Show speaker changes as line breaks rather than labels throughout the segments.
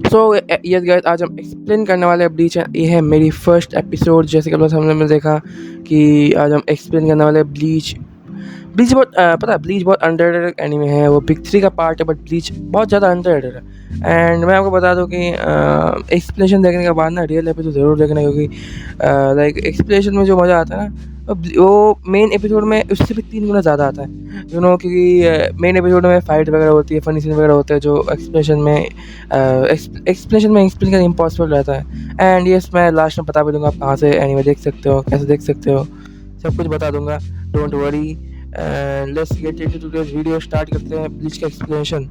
So yes guys, आज हम explain करने वाले हैं ब्लीच। ये है मेरी फर्स्ट एपिसोड। जैसे कि हमने देखा कि आज हम एक्सप्लेन करने वाले हैं ब्लीच। ब्लीच बहुत पता है, ब्लीच बहुत अंडररेटेड एनीमे है। वो बिग 3 का पार्ट है, बट ब्लीच बहुत ज़्यादा अंडररेटेड है। एंड मैं आपको बता दूं कि एक्सप्लेनेशन देखने के बाद ना रियल एपिसोड ज़रूर देखना, क्योंकि लाइक एक्सप्लेनेशन में जो मज़ा आता है ना, वो मेन एपिसोड में उससे भी 3 गुना ज़्यादा आता है। क्योंकि मेन एपिसोड में फाइट वगैरह होती है, फनी सीन वगैरह होते हैं, जो एक्सप्लेनेशन में एक्सप्लेन करना इम्पॉसिबल रहता है। एंड यस, मैं लास्ट में बता भी दूंगा आप कहाँ से एनीमे देख सकते हो, कैसे देख सकते हो, सब कुछ बता दूंगा। Don't worry, let's get into today's video. Start करते हैं ब्लीच का एक्सप्लेनेशन।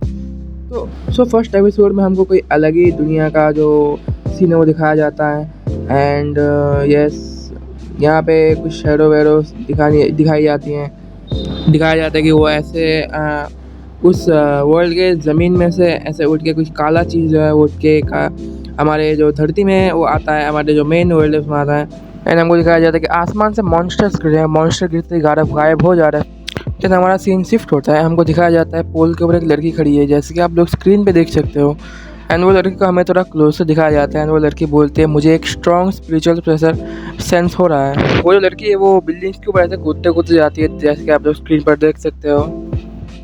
तो फर्स्ट एपिसोड में हमको कोई अलग ही दुनिया का जो सीन है वो दिखाया जाता है। एंड यस, यहाँ पे कुछ शैडो वैडो दिखाई जाती हैं। दिखाया जाता है कि वो ऐसे उस वर्ल्ड के ज़मीन में से ऐसे उठ के कुछ काला चीज़ जो है वो उठ के हमारे जो धरती में वो आता है, हमारे जो मेन वर्ल्ड है उसमें आता है। एंड हमको दिखाया जाता है कि आसमान से मॉन्स्टर्स गिर रहे हैं, मॉन्स्टर गिरते गायब हो जा रहा है। फिर हमारा सीन शिफ्ट होता है, हमको दिखाया जाता है पोल के ऊपर एक लड़की खड़ी है, जैसे कि आप लोग स्क्रीन पे देख सकते हो। एंड वो लड़की को हमें थोड़ा क्लोज से दिखाया जाता है। एंड वो लड़की बोलती है, मुझे एक स्ट्रॉन्ग स्पिरिचुअल प्रेशर सेंस हो रहा है। वो जो लड़की है वो बिल्डिंग्स के ऊपर ऐसे कूदते जाती है, जैसे कि आप लोग स्क्रीन पर देख सकते हो।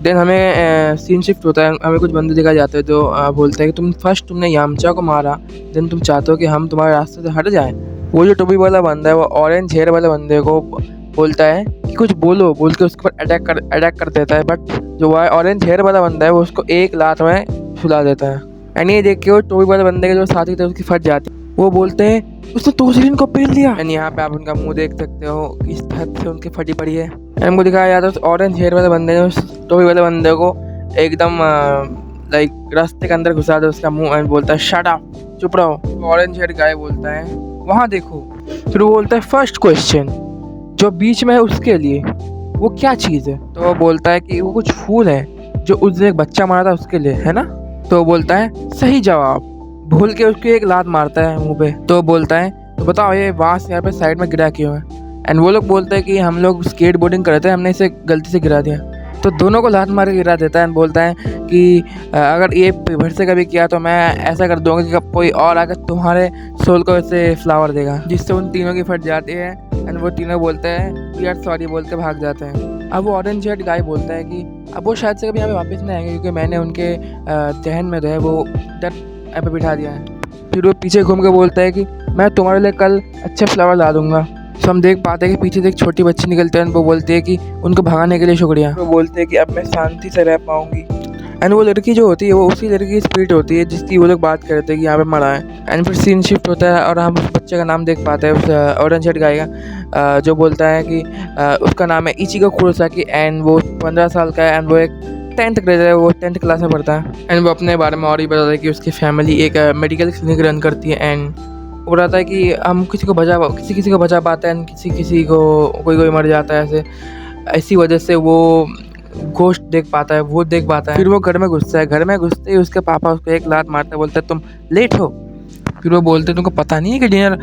देन हमें सीन शिफ्ट होता है, हमें कुछ बंदे दिखाए जाते हैं जो बोलते हैं कि तुमने यामचा को मारा, देन तुम चाहते हो कि हम तुम्हारे रास्ते से हट जाएं। वो जो टोपी वाला बंदा है वो ऑरेंज हेयर वाले बंदे को बोलता है कि कुछ बोल के उसके ऊपर अटैक कर देता है। बट जो ऑरेंज हेयर वाला बंदा है वो उसको एक लात में सुला देता है। एंड ये देख के वो टोपी वाले बंदे के जो साथी थे उसकी फट जाती है। वो बोलते हैं उसने तोसरीन को पील दिया। एंड यहाँ पे आप उनका मुंह देख सकते हो किस हद से उनकी फटी पड़ी है। एंड हमको दिखाया जाता है उस ऑरेंज हेयर वाले बंदे ने उस टोपी वाले बंदे को एकदम लाइक रास्ते के अंदर घुसा दे उसका मुंह। एंड बोलता है शट अप, चुप रहो। ऑरेंज हेयर गाय बोलता है वहाँ देखो। फिर वो बोलता है फर्स्ट क्वेश्चन जो बीच में है उसके लिए वो क्या चीज़ है। तो वो बोलता है कि वो कुछ फूल है जो उस दिन एक बच्चा मारा था उसके लिए, है ना। तो वो बोलता है सही जवाब। भूल के उसको एक लात मारता है मुंह पे। तो बोलता है तो बताओ ये बांस यहाँ पे साइड में गिरा क्यों है। एंड वो लोग बोलते हैं कि हम लोग स्केट बोर्डिंग कर रहे थे, हमने इसे गलती से गिरा दिया। तो दोनों को लात मार के गिरा देता है। एंड बोलता है कि अगर ये फिर से कभी किया तो मैं ऐसा कर दूंगा कि कोई और आकर तुम्हारे सोल को ऐसे फ्लावर देगा, जिससे उन तीनों की फट जाती है। एंड वो तीनों बोलते हैं वी आर सॉरी बोल के भाग जाते हैं। अब वो ऑरेंज हेड गाय बोलता है कि अब वो शायद से कभी यहाँ पे वापस नहीं आएंगे, क्योंकि मैंने उनके जहन में जो है वो डर पे बिठा दिया है। फिर वो पीछे घूम के बोलता है कि मैं तुम्हारे लिए कल अच्छे फ्लावर ला दूंगा। तो हम देख पाते हैं कि पीछे से एक छोटी बच्ची निकलती है। वो बोलती है कि उनको भगाने के लिए शुक्रिया। वो बोलते हैं कि अब मैं शांति से रह पाऊंगी। एंड वो लड़की जो होती है वो उसी लड़की की स्पिरिट होती है जिसकी वो लोग बात करते हैं कि यहाँ पे मरा है। एंड फिर सीन शिफ्ट होता है और हम उस बच्चे का नाम देख पाते हैं, उस ऑरेंज हेड गाय का, जो बोलता है कि उसका नाम है इचिको कुरोसाकी। एंड वो 15 साल का है। एंड वो एक 10th ग्रेडर है, वो 10th क्लास में पढ़ता है। एंड वो अपने बारे में और ही बताता है कि उसकी फैमिली एक मेडिकल क्लिनिक रन करती है। एंड वो बताता है कि हम किसी को बचा पाते हैं, किसी को कोई मर जाता है ऐसी वजह से वो घोस्ट देख पाता है, भूत देख पाता है। फिर वो घर में घुसता है, घर में घुसते ही उसके पापा उसको एक लात मारते हैं, बोलते हैं तुम लेट हो। फिर वो बोलते हैं तुमको पता नहीं है कि डिनर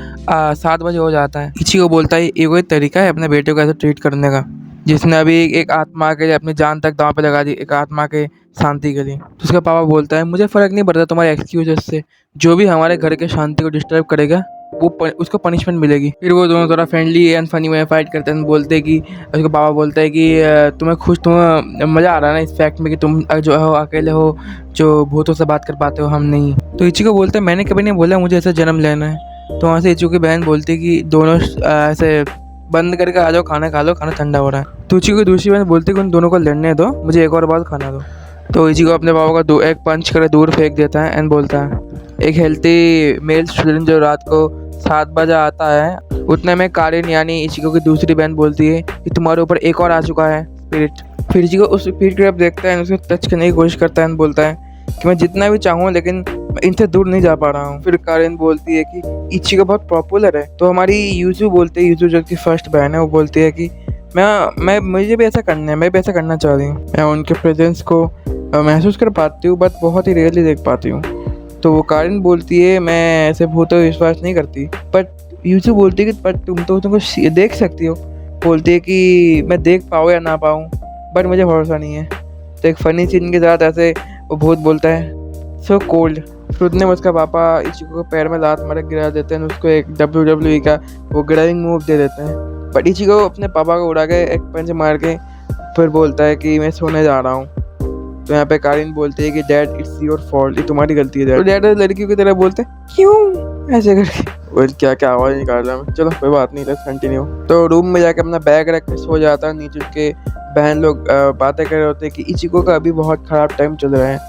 7 बजे हो जाता है। इसी को बोलता है ये कोई तरीका है अपने बेटे को ऐसे ट्रीट करने का, जिसने अभी एक आत्मा के लिए अपनी जान तक दांव पे लगा दी, एक आत्मा के शांति के लिए। तो उसका पापा बोलता है मुझे फ़र्क नहीं पड़ता तुम्हारे एक्सक्यूज़ से, जो भी हमारे घर के शांति को डिस्टर्ब करेगा वो उसको पनिशमेंट मिलेगी। फिर वो दोनों थोड़ा फ्रेंडली एंड फनी में फाइट करते हैं। बोलते हैं कि उसके पापा बोलते हैं कि तुम्हें मज़ा आ रहा है ना इस फैक्ट में कि तुम जो हो अकेले हो जो भूतों से बात कर पाते हो, हम नहीं। तो इचिको बोलते हैं मैंने कभी नहीं बोला मुझे ऐसा जन्म लेना है। तो वहाँ से इचिको की बहन बोलती है कि दोनों ऐसे बंद करके आ जाओ, खाना खा लो, खाना ठंडा हो रहा है। तो इचिको की दूसरी बहन बोलती है कि उन दोनों को लड़ने दो, मुझे एक और बार खाना दो। तो इचिको अपने पापा का एक पंच कर दूर फेंक देता है। एंड बोलता है एक हेल्थी मेल स्टूडेंट जो रात को 7 बजे आता है, उतने में कारिन यानी इचिको की दूसरी बहन बोलती है कि तुम्हारे ऊपर एक और आ चुका है स्पिरिट। फिर इचिको उस स्पिरिट को देखता है, उसको टच करने की कोशिश करता है। बोलता है कि मैं जितना भी चाहूँ लेकिन मैं इनसे दूर नहीं जा पा रहा हूँ। फिर कारिन बोलती है कि इचिको बहुत पॉपुलर है। तो हमारी यूजू बोलते हैं, यूजू जो कि फर्स्ट बहन है, वो बोलती है कि मुझे भी ऐसा करना है, मैं भी ऐसा करना चाह रही हूँ। मैं उनके प्रेजेंस को महसूस कर पाती हूँ बट बहुत ही रेयरली देख पाती हूँ। तो वो कारिन बोलती है मैं ऐसे भूतों पर विश्वास नहीं करती। बट यूजू बोलती है कि बट तुमको देख सकती हो। बोलती है कि मैं देख पाऊँ या ना पाऊँ बट मुझे भरोसा नहीं है। तो एक फ़नी सीन के साथ ऐसे वो भूत बोलता है सो कोल्ड,
फिर उतने में उसका पापा इचिको को पैर में लात मार के गिरा देते हैं, उसको एक WWE का वो ग्राइंग मूव दे देते हैं। बट इचिको अपने पापा को उड़ा के एक पंच मार के फिर बोलता है कि मैं सोने जा रहा हूँ। तो यहाँ पे कारिन बोलती है कि डैड इट्स योर फॉल्ट, ये तुम्हारी गलती है। तो डैड लड़की की तरह बोलते क्यों ऐसे करके, वो क्या क्या आवाज़ निकाल रहा है। चलो कोई बात नहीं, लेट्स कंटिन्यू। तो रूम में जाके अपना बैग रख के सो जाता है। नीचे उसके बहन लोग बातें कर रहे होते हैं कि इचिको का अभी बहुत ख़राब टाइम चल रहा है,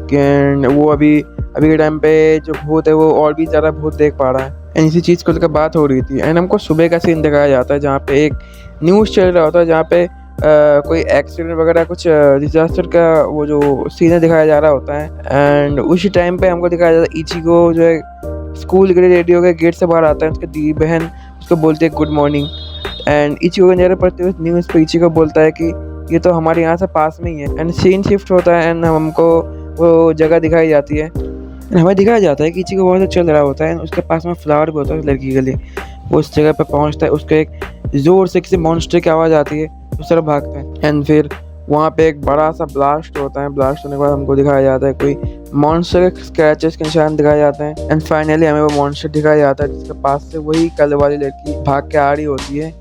कि वो अभी के टाइम पे जो भूत है वो और भी ज़्यादा भूत देख पा रहा है। एंड इसी चीज़ को लेकर बात हो रही थी। एंड हमको सुबह का सीन दिखाया जाता है जहाँ पे एक न्यूज़ चल रहा होता है, जहाँ पे कोई एक्सीडेंट वगैरह कुछ डिजास्टर का वो जो सीन दिखाया जा रहा होता है। एंड उसी टाइम पे हमको दिखाया जाता है इचिको जो है स्कूल के रेडियो के गेट से बाहर आता है। उसकी दी बहन उसको बोलती है गुड मॉर्निंग। एंड इचिको के नज़र पड़ते हुए न्यूज़ पे इचिको बोलता है कि ये तो हमारे यहाँ से पास में ही है। एंड सीन शिफ्ट होता है एंड हमको वो जगह दिखाई जाती है। हमें दिखाया जाता है कि इचिको बहुत अच्छा चल रहा होता है। उसके पास में फ्लावर भी होता है उस लड़की के लिए। वो उस जगह पे पहुंचता है, उसको एक ज़ोर से किसी मॉन्स्टर की आवाज़ आती है, उस तरफ भागता है। एंड फिर वहाँ पे एक बड़ा सा ब्लास्ट होता है। ब्लास्ट होने के बाद हमको दिखाया जाता है कोई मॉन्स्टर के स्क्रैचेस के निशान दिखाए जाते हैं। एंड फाइनली हमें वो मॉन्स्टर दिखाया जाता है जिसके पास से वही कल वाली लड़की भाग के आ रही होती है।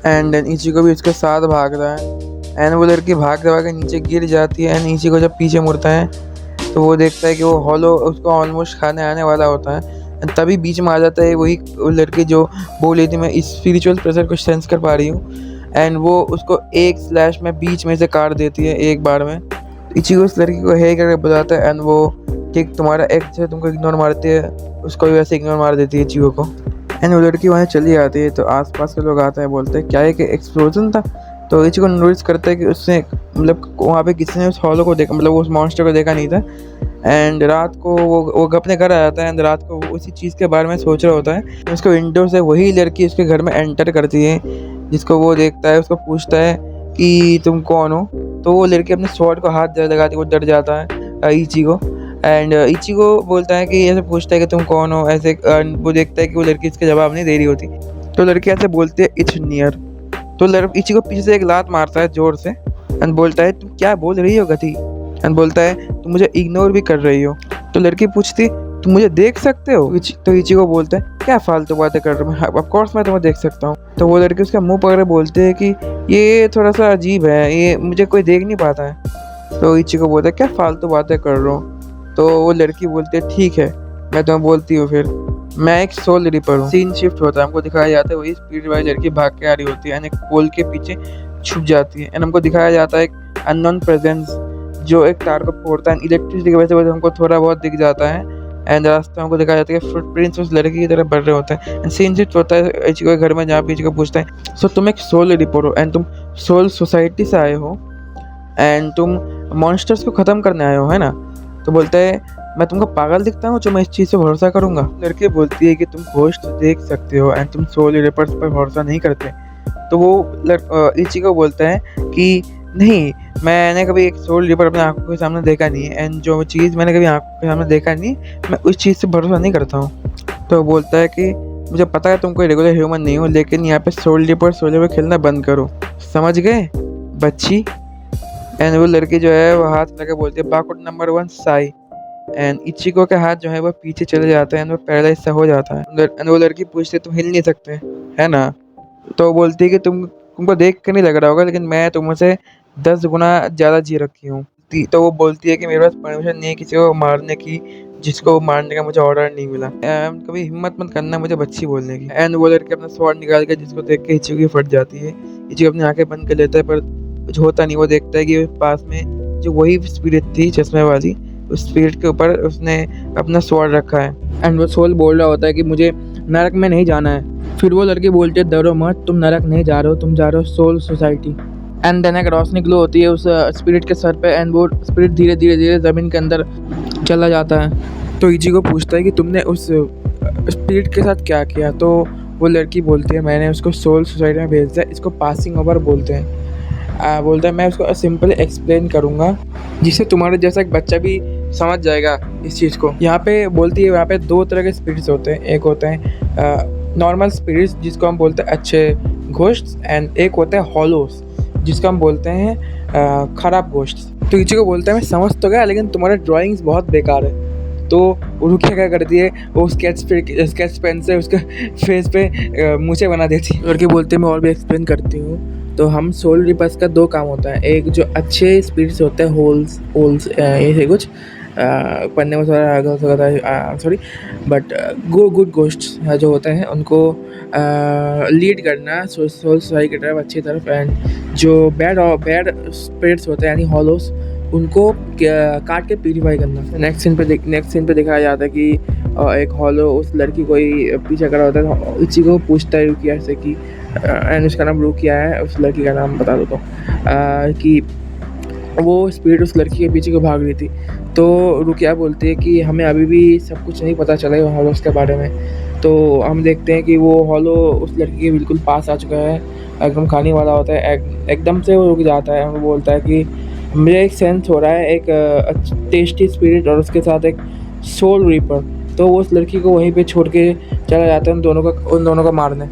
एंड इचिको भी उसके साथ भाग रहा है। एंड वो लड़की भाग के नीचे गिर जाती है। एंड इचिको जब पीछे मुड़ता है तो वो देखता है कि वो हॉलो उसको ऑलमोस्ट खाने आने वाला होता है। तभी बीच में आ जाता है वही लड़की जो बोल रही थी मैं इस स्पिरिचुअल प्रेशर को सेंस कर पा रही हूँ। एंड वो उसको एक स्लैश में बीच में से काट देती है एक बार में। इचिको उस लड़की को हे करके बताता है एंड वो ठीक तुम्हारा एक्स है तुमको इग्नोर मारती है, उसको भी वैसे इग्नोर मार देती है इचिको को। एंड वो लड़की वहाँ चली आती है तो आसपास के लोग आते हैं, बोलते हैं क्या है कि एक्सप्लोजन था। तो इचिको नोटिस करता है कि उसने मतलब वहाँ पे किसी ने उस हॉलो को देखा, मतलब उस मॉन्स्टर को देखा नहीं था। एंड रात को वो अपने घर आ जाता है। एंड रात को वो उसी चीज़ के बारे में सोच रहा होता है। तो उसको विंडो से वही लड़की उसके घर में एंटर करती है, जिसको वो देखता है। उसको पूछता है कि तुम कौन हो। तो वो लड़की अपने स्वॉर्ड को हाथ लगाती है, वो डर जाता है इचिको। एंड इचिको बोलता है कि ऐसे पूछता है कि तुम कौन हो ऐसे। वो देखता है कि वो लड़की इसका जवाब नहीं दे रही होती। तो लड़की ऐसे बोलती है इट्स नियर। तो इचिको पीछे से एक लात मारता है जोर से एंड बोलता है तुम क्या बोल रही हो गधी। एंड बोलता है तुम मुझे इग्नोर भी कर रही हो। तो लड़की पूछती तुम मुझे देख सकते हो। तो इचिको बोलता है क्या फालतू बातें कर रहे हो, ऑफ कोर्स मैं तुम्हें देख सकता हूँ। तो वो लड़की उसका मुंह पकड़े बोलते हैं कि ये थोड़ा सा अजीब है, ये मुझे कोई देख नहीं पाता है। तो इचिको बोलता है क्या फालतू बातें कर रहे हो। तो वो लड़की बोलती है ठीक है मैं तुम्हें बोलती हूँ, फिर मैं एक सोल रिपर हूँ। सीन शिफ्ट होता है, हमको दिखाया जाता है वही स्पीड वाली लड़की भाग के आ रही होती है एंड एक पोल के पीछे छुप जाती है। एंड हमको दिखाया जाता है एक अननोन प्रेजेंस जो एक तार को फोड़ता है। इलेक्ट्रिसिटी की वजह से हमको थोड़ा बहुत दिख जाता है। एंड रास्ते हमको दिखाया जाता है कि फुटप्रिंट्स उस लड़की की तरफ बढ़ रहे होते हैं। एंड सीन शिफ्ट होता है इचिको के घर में, जहाँ पे इचिको पूछता है सो तुम एक सोल रिपर हो एंड तुम सोल सोसाइटी से आए हो एंड तुम मॉन्स्टर्स को ख़त्म करने आए हो, है ना। तो बोलता है मैं तुमको पागल दिखता हूँ जो मैं इस चीज़ से भरोसा करूँगा। लड़की बोलती है कि तुम घोस्ट देख सकते हो एंड तुम सोल रिपर्स पर भरोसा नहीं करते। तो वो इचिको बोलता है कि नहीं मैंने कभी एक सोल रिपर अपने आंखों के सामने देखा नहीं है एंड जो चीज़ मैंने कभी आंखों के सामने देखा नहीं मैं उस चीज़ से भरोसा नहीं करता हूँ। तो बोलता है कि मुझे पता है तुम कोई रेगुलर ह्यूमन नहीं हो, लेकिन यहाँ पे सोल रिपर खेलना बंद करो, समझ गए बच्ची। एंड वो लड़की जो है वो हाथ लगा बोलती है बाकोड नंबर 1 साई। एंड इचिको के हाथ जो है वो पीछे चले जाते हैं एंड वो पैरालाइज सा हो जाता है। एंड वो लड़की पूछती है तुम हिल नहीं सकते है ना। तो बोलती है कि तुमको देख कर नहीं लग रहा होगा लेकिन मैं तुमसे 10 गुना ज़्यादा जी रखी हूँ। तो वो बोलती है कि मेरे पास परमिशन नहीं है किसी को मारने की जिसको मारने का मुझे ऑर्डर नहीं मिला। कभी हिम्मत मत करना मुझे बच्ची बोलने की। एंड वो लड़की अपना स्वॉर्ड निकाल के जिसको देख के इचिको की फट जाती है। इचिको अपनी आंखें बंद कर लेता है पर कुछ होता नहीं। वो देखता है कि पास में जो वही स्पिरिट थी चश्मे वाली, उस स्पिरिट के ऊपर उसने अपना स्वॉर्ड रखा है। एंड वो सोल बोल रहा होता है कि मुझे नरक में नहीं जाना है। फिर वो लड़की बोलती है डरो मत, तुम नरक नहीं जा रहे हो, तुम जा रहे हो सोल सोसाइटी। एंड देन एक रोशनी ग्लो होती है उस स्पिरिट के सर पे एंड वो स्पिरिट धीरे धीरे ज़मीन के अंदर चला जाता है। तो इचिको पूछता है कि तुमने उस स्पिरिट के साथ क्या किया। तो वो लड़की बोलती है मैंने उसको सोल सोसाइटी में भेज दिया, इसको पासिंग ओवर बोलते हैं। बोलता है मैं उसको सिंपली एक्सप्लेन करूँगा जिससे तुम्हारे जैसा एक बच्चा भी समझ जाएगा इस चीज़ को। यहाँ पे बोलती है यहाँ पे 2 तरह के स्पिरिट्स होते हैं, एक होते हैं नॉर्मल स्पिरिट्स जिसको हम बोलते हैं अच्छे घोस्ट्स एंड एक होते हैं हॉलोस जिसको हम बोलते हैं ख़राब घोस्ट्स। तो इचिको बोलता है मैं समझ तो गया लेकिन तुम्हारे ड्राइंग्स बहुत बेकार है। तो रुकिया क्या करती है, वो स्केच पेन से उसके फेस पे मूछें बना देती है। लड़के बोलते हैं मैं और भी एक्सप्लेन करती हूँ। तो हम सोल रिपर्स का 2 काम होता है, एक जो अच्छे स्पिरिट्स होते हैं होल्स ये है कुछ पढ़ने में थोड़ा गलत होता है सॉरी, बट गुड गोस्ट्स जो होते हैं उनको लीड करना सोल सोसाइटी की तरफ अच्छी तरफ, एंड जो बैड स्पिरिट्स होते हैं यानी हॉलोस उनको काट के प्यूरीफाई करना। नेक्स्ट सीन पे दिखाया जाता है कि एक हॉलो उस लड़की को ही पीछा करा होता है, इसी को पूछता है रुकिया से कि एंड उसका नाम रुकिया है, उस लड़की का नाम बता देता हूँ कि वो स्पिरिट उस लड़की के पीछे को भाग रही थी। तो रुकिया बोलती है कि हमें अभी भी सब कुछ नहीं पता चला है हॉलोस के बारे में। तो हम देखते हैं कि वो हॉलो उस लड़की के बिल्कुल पास आ चुका है, एकदम खाने वाला होता है, एकदम से वो रुक जाता है। वो बोलता है कि मुझे एक सेंस हो रहा है एक टेस्टी स्पिरिट और उसके साथ एक सोल रीपर। तो वो उस लड़की को वहीं पे छोड़ के चला जाता है उन दोनों का मारने।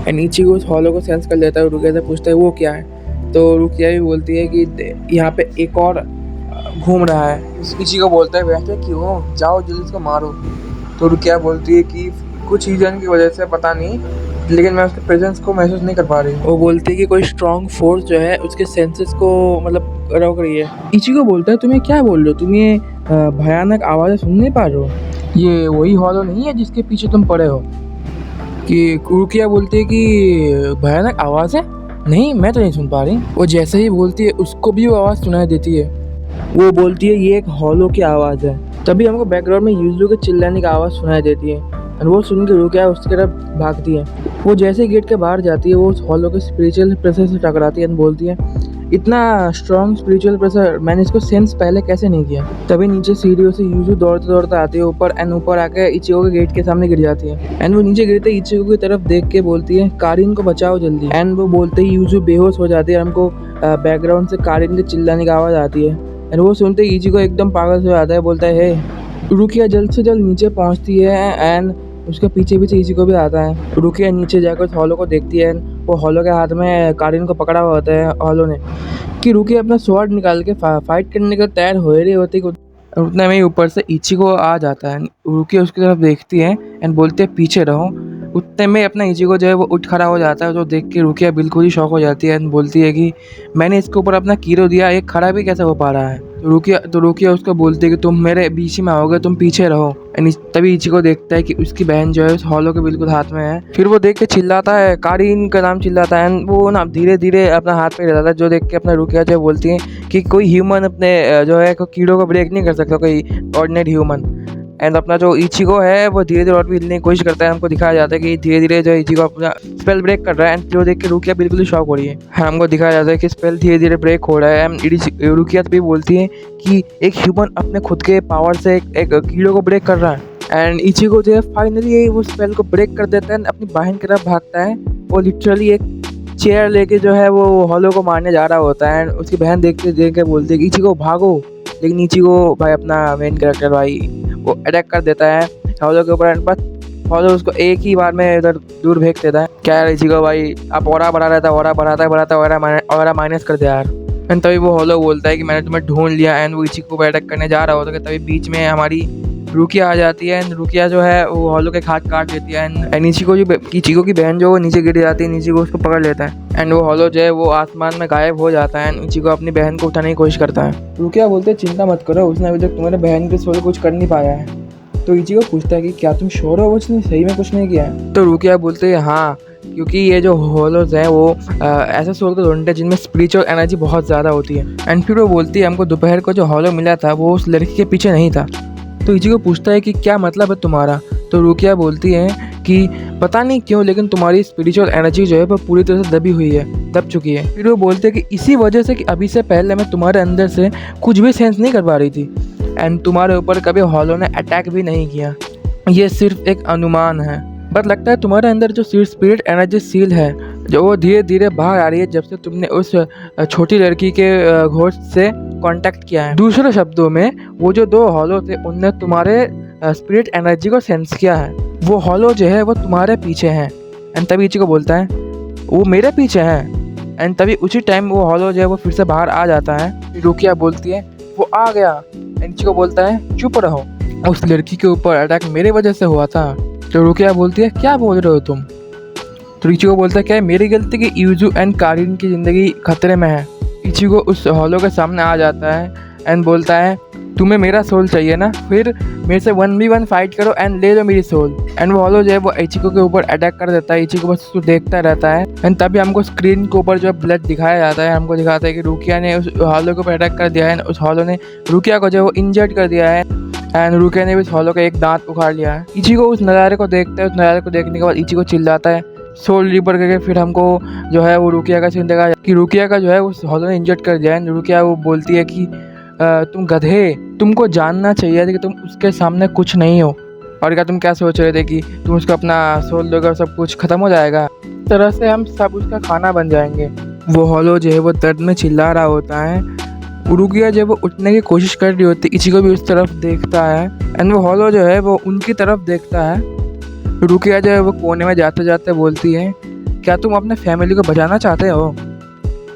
एंड इचिगो उस हॉलो को सेंस कर लेता है, रुकिया से पूछता है वो क्या है। तो रुकिया भी बोलती है कि यहाँ पे एक और घूम रहा है। इचिगो बोलता है वैसे क्यों, जाओ जल्दी इसको मारो। तो रुकिया बोलती है कि कुछ रीजन की वजह से पता नहीं, लेकिन मैं उसके प्रेजेंस को महसूस नहीं कर पा रही। वो बोलती है कि कोई स्ट्रॉन्ग फोर्स जो है उसके सेंसेस को मतलब रोक रही है। इचिगो बोलता है तुम्हें क्या बोल रहे हो, तुम ये भयानक आवाज़ें सुन नहीं पा रहे हो, ये वही हॉलो नहीं है जिसके पीछे तुम पड़े हो। कि रुकिया बोलती है कि भयानक आवाज़ है, नहीं मैं तो नहीं सुन पा रही। वो जैसे ही बोलती है उसको भी वो आवाज़ सुनाई देती है। वो बोलती है ये एक हॉलो की आवाज़ है। तभी हमको बैकग्राउंड में यूजू के चिल्लाने की आवाज़ सुनाई देती है और वो सुन के रुकिया उसकी तरफ भागती है। वो जैसे गेट के बाहर जाती है वो उस हॉलो के स्पिरिचुअल प्रेशर से टकराती है और बोलती है इतना स्ट्रॉन्ग स्पिरिचुअल प्रेशर मैंने इसको सेंस पहले कैसे नहीं किया। तभी नीचे सीढ़ियों से यूजू दौड़ते दौड़ते आती है ऊपर, एंड ऊपर आकर इचिगो के गेट के सामने गिर जाती है। एंड वो नीचे गिरते इचिगो की तरफ देख के बोलती है कारिन को बचाओ जल्दी। एंड वो बोलते ही यूजू बेहोश हो जाती है और हमको बैकग्राउंड से कारिन के चिल्लाने की आवाज़ आती है। एंड वो सुनते ही इचिगो एकदम पागल हो जाता है, बोलता है हे। रुकिया जल्द से जल्द नीचे पहुँचती है एंड उसके पीछे पीछे इचिगो भी आता है। रुकिया नीचे जाकर उस हॉलो को देखती है, वो हॉलो के हाथ में कारिन को पकड़ा हुआ होता है हॉलो ने। कि रुकिया अपना स्वॉर्ड निकाल के फाइट करने के तैयार हो रही होती है, उतने में ऊपर से इचिगो आ जाता है। रुकिया उसकी तरफ देखती है एंड बोलते है पीछे रहो। उतने में अपना इचिगो जो है वो उठ खड़ा हो जाता है, जो देख के रुकिया बिल्कुल ही शॉक हो जाती है एंड बोलती है कि मैंने इसके ऊपर अपना कीरो दिया, एक खड़ा भी कैसे हो पा रहा है। तो रुकिया उसको बोलती है कि तुम मेरे बीच में आओगे, तुम पीछे रहो। एंड तभी इचिगो देखता है कि उसकी बहन जो है उस हॉलो के बिल्कुल हाथ में है। फिर वो देख के चिल्लाता है, कारिन का नाम चिल्लाता है एंड वो ना धीरे धीरे अपना हाथ पे रहता है, जो देख के अपना रुकिया जो बोलती है कि कोई ह्यूमन अपने जो है कीड़ों को ब्रेक नहीं कर सकता, कोई ऑर्डिनरी ह्यूमन। एंड अपना जो इचिगो है वो धीरे धीरे और भी हिलने की कोशिश करता है। हमको दिखाया जाता है कि धीरे धीरे जो इचिगो अपना स्पेल ब्रेक कर रहा है एंड जो देख के रुकिया बिल्कुल ही शॉक हो रही है। हमको दिखाया जाता है कि स्पेल धीरे धीरे ब्रेक हो रहा है एंड रुकिया भी बोलती है कि एक ह्यूमन अपने खुद के पावर से एक कीड़ों को ब्रेक कर रहा है। एंड इचिगो जो है फाइनली वो स्पेल को ब्रेक कर देता है, अपनी बहन की तरफ भागता है। वो लिटरली एक चेयर लेके जो है वो हॉलो को मारने जा रहा होता है एंड उसकी बहन देख के बोलती है कि इचिगो भागो, लेकिन इचिगो भाई अपना मेन कैरेक्टर भाई वो अटैक कर देता है हॉलो के ऊपर एंड बस हॉलो उसको एक ही बार में इधर दूर फेंक देता है। क्या यार इचिगो भाई आप ऑरा बढ़ा रहा था, ऑरा बढ़ाता ऑरा माइनस कर दे यार। एंड तभी वो हॉलो बोलता है कि मैंने तुम्हें ढूंढ लिया एंड वो इचिगो को अटैक करने जा रहा होता है। तभी बीच में हमारी रुकिया आ जाती है एंड रुकिया जो है वो हॉलो के हाथ काट देती है एंड इचिगो की बहन जो वो नीचे गिर जाती है, इचिगो उसको पकड़ लेता है एंड वो हॉलो जो है वो आसमान में गायब हो जाता है एंड इचिगो अपनी बहन को उठाने की कोशिश करता है। रुकिया बोलते हैं चिंता मत करो, उसने अभी तक तुम्हारे बहन के सोल कुछ कर नहीं पाया है। तो इचिगो पूछता है कि क्या तुम श्योर हो उसने सही में कुछ नहीं किया है। तो रुकिया बोलते हैं हाँ, क्योंकि ये जो हॉलोज हैं वो ऐसे सोल को ढूंढते हैं जिनमें स्पिरिचुअल एनर्जी बहुत ज़्यादा होती है। एंड फिर वो बोलती है हमको दोपहर को जो हॉलो मिला था वो उस लड़की के पीछे नहीं था। तो इचिगो पूछता है कि क्या मतलब है तुम्हारा। तो रुकिया बोलती है कि पता नहीं क्यों लेकिन तुम्हारी स्पिरिचुअल एनर्जी जो है वो पूरी तरह से दब चुकी है। फिर वो बोलते हैं कि इसी वजह से कि अभी से पहले मैं तुम्हारे अंदर से कुछ भी सेंस नहीं कर पा रही थी एंड तुम्हारे ऊपर कभी हॉलो ने अटैक भी नहीं किया, ये सिर्फ एक अनुमान है। बट लगता है तुम्हारे अंदर जो स्पिरिट एनर्जी सील है जो वो धीरे धीरे बाहर आ रही है जब से तुमने उस छोटी लड़की के घोष से कांटेक्ट किया है। दूसरे शब्दों में वो जो 2 हॉलो थे उनने तुम्हारे स्पिरिट एनर्जी को सेंस किया है। वो हॉलो जो है वो तुम्हारे पीछे हैं। एंड तभी इचिगो बोलता है वो मेरे पीछे हैं। एंड तभी उसी टाइम वो हॉलो जो है वो फिर से बाहर आ जाता है। रुकिया बोलती है वो आ गया एंड इचिगो बोलता है चुप रहो।
उस लड़की के ऊपर अटैक मेरे वजह से हुआ था। तो रुकिया बोलती है क्या बोल रहे हो तुम। तो इचिगो बोलता है क्या है मेरी गलती कि यूजू एंड कारिन की ज़िंदगी खतरे में है। इचिगो उस हॉलो के सामने आ जाता है एंड बोलता है तुम्हें मेरा सोल चाहिए ना, फिर मेरे से 1v1 फाइट करो एंड ले लो मेरी सोल। एंड वो हॉलो जो है वो इचिगो के ऊपर अटैक कर देता है। इचिगो बस उसको देखता रहता है एंड तभी हमको स्क्रीन के ऊपर जो है ब्लड दिखाया जाता है। हमको दिखाता है कि रुकिया ने उस हॉलो के ऊपर अटैक कर दिया है, उस हॉलो ने रुकिया को जो है वो इंजर्ड कर दिया है एंड रुकिया ने भी उस हॉलो का एक दांत उखाड़ लिया है। इचिगो उस नज़ारे को देखता है। उस नज़ारे को देखने के बाद इचिगो चिल्लाता है सोल रिपर करके। फिर हमको जो है वो रुकिया का सीन देखा कि रुकिया का जो है उस हॉलो ने इंजर्ड कर दिया है। रुकिया वो बोलती है कि तुम गधे, तुमको जानना चाहिए था कि तुम उसके सामने कुछ नहीं हो, और क्या तुम क्या सोच रहे थे कि तुम उसको अपना सोल दोगे और सब कुछ खत्म हो जाएगा। इस तरह से हम सब उसका खाना बन जाएंगे। वो हॉलो जो है वो दर्द में चिल्ला रहा होता है। रुकिया जब वो उठने की कोशिश कर रही होती है, इचिगो भी उस तरफ देखता है एंड वो हॉलो जो है वो उनकी तरफ देखता है। रुकिया जो है वो कोने में जाते जाते बोलती है क्या तुम अपने फैमिली को बचाना चाहते हो।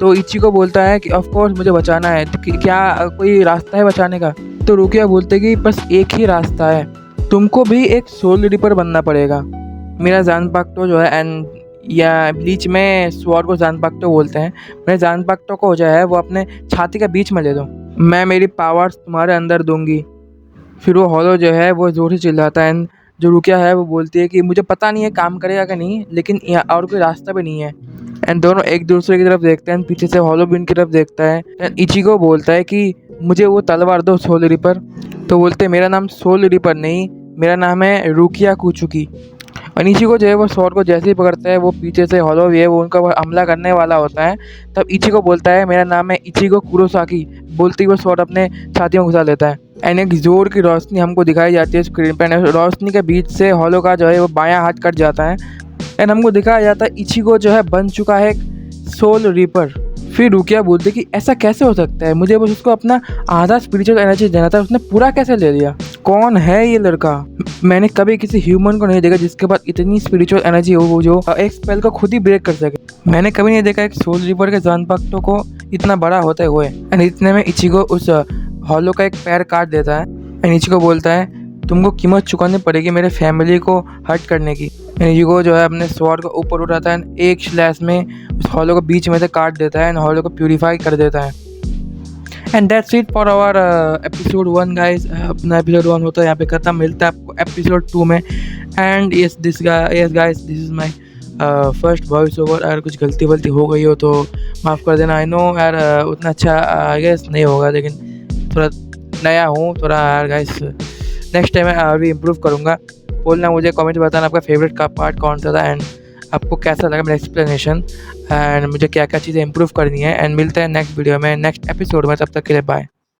तो इचिगो बोलता है कि ऑफ कोर्स मुझे बचाना है, तो क्या कोई रास्ता है बचाने का। तो रुकिया बोलते कि बस एक ही रास्ता है, तुमको भी एक सोल रिपर बनना पड़ेगा। मेरा जानपाक्टो जो है एंड या ब्लीच में स्वॉर्ड को जानपाक्टो बोलते हैं। मेरे जानपाक्टो को जो है वो अपने छाती के बीच में ले दो, मैं मेरी पावर्स तुम्हारे अंदर दूंगी। फिर वो हॉलो जो है वो जोर से चिल्लाता है एंड जो रुकिया है वो बोलती है कि मुझे पता नहीं है काम करेगा कि नहीं, लेकिन यहाँ और कोई रास्ता भी नहीं है। एंड दोनों एक दूसरे की तरफ देखते हैं। पीछे से हॉलो भी उनकी तरफ देखता है एंड इचिगो बोलता है कि मुझे वो तलवार दो सोल रिपर। तो बोलते हैं मेरा नाम सोल रिपर नहीं, मेरा नाम है रुकिया कुचुकी। और इचिगो जो है वो स्वॉर्ड को जैसे ही पकड़ता है, वो पीछे से हॉलो भी है वो उनका हमला करने वाला होता है। तब इचिगो बोलता है मेरा नाम है इचिगो कुरोसाकी, बोलते ही वो स्वॉर्ड अपने छातियों में घुसा लेता है। एंड एक जोर की रोशनी हमको दिखाई जाती है स्क्रीन पर। रोशनी के बीच से हॉलो का जो है वो बायां हाथ कट जाता है एंड हमको दिखाया जाता है इचिगो जो है बन चुका है सोल रिपर। फिर रुकिया बोलते कि ऐसा कैसे हो सकता है, मुझे बस उसको अपना आधा स्पिरिचुअल एनर्जी देना था, उसने पूरा कैसे ले लिया। कौन है ये लड़का, मैंने कभी किसी ह्यूमन को नहीं देखा जिसके पास इतनी स्पिरिचुअल एनर्जी हो वो जो एक स्पेल को खुद ही ब्रेक कर सके। मैंने कभी नहीं देखा एक सोल रिपर के जानपाक्टो को इतना बड़ा होते हुए। एंड इतने में इचिगो उस हॉलो का एक पैर काट देता है एंड इचिगो बोलता है तुमको कीमत चुकानी पड़ेगी मेरे फैमिली को हर्ट करने की। इचिगो जो है अपने स्वॉर्ड को ऊपर उठाता है, एक स्लैश में उस हॉलो को बीच में से काट देता है एंड हॉलो को प्यूरीफाई कर देता है। And that's it for our episode 1 guys. अपना एपिसोड 1 होता है यहाँ पे खत्म, मिलता है आपको एपिसोड 2 में। And yes guys this is my first voice over. अगर कुछ गलती वलती हो गई हो तो माफ़ कर देना। आई नो यार उतना अच्छा आई गेस नहीं होगा, लेकिन थोड़ा नया हूँ थोड़ा यार गाइस। नेक्स्ट टाइम मैं अभी इम्प्रूव करूँगा। बोलना मुझे कमेंट बताना आपका फेवरेट का पार्ट कौन सा था एंड आपको कैसा लगा मेरा एक्सप्लेनेशन एंड मुझे क्या क्या चीज़ें इम्प्रूव करनी है। एंड मिलते हैं नेक्स्ट वीडियो में, नेक्स्ट एपिसोड में। तब तक के लिए बाय।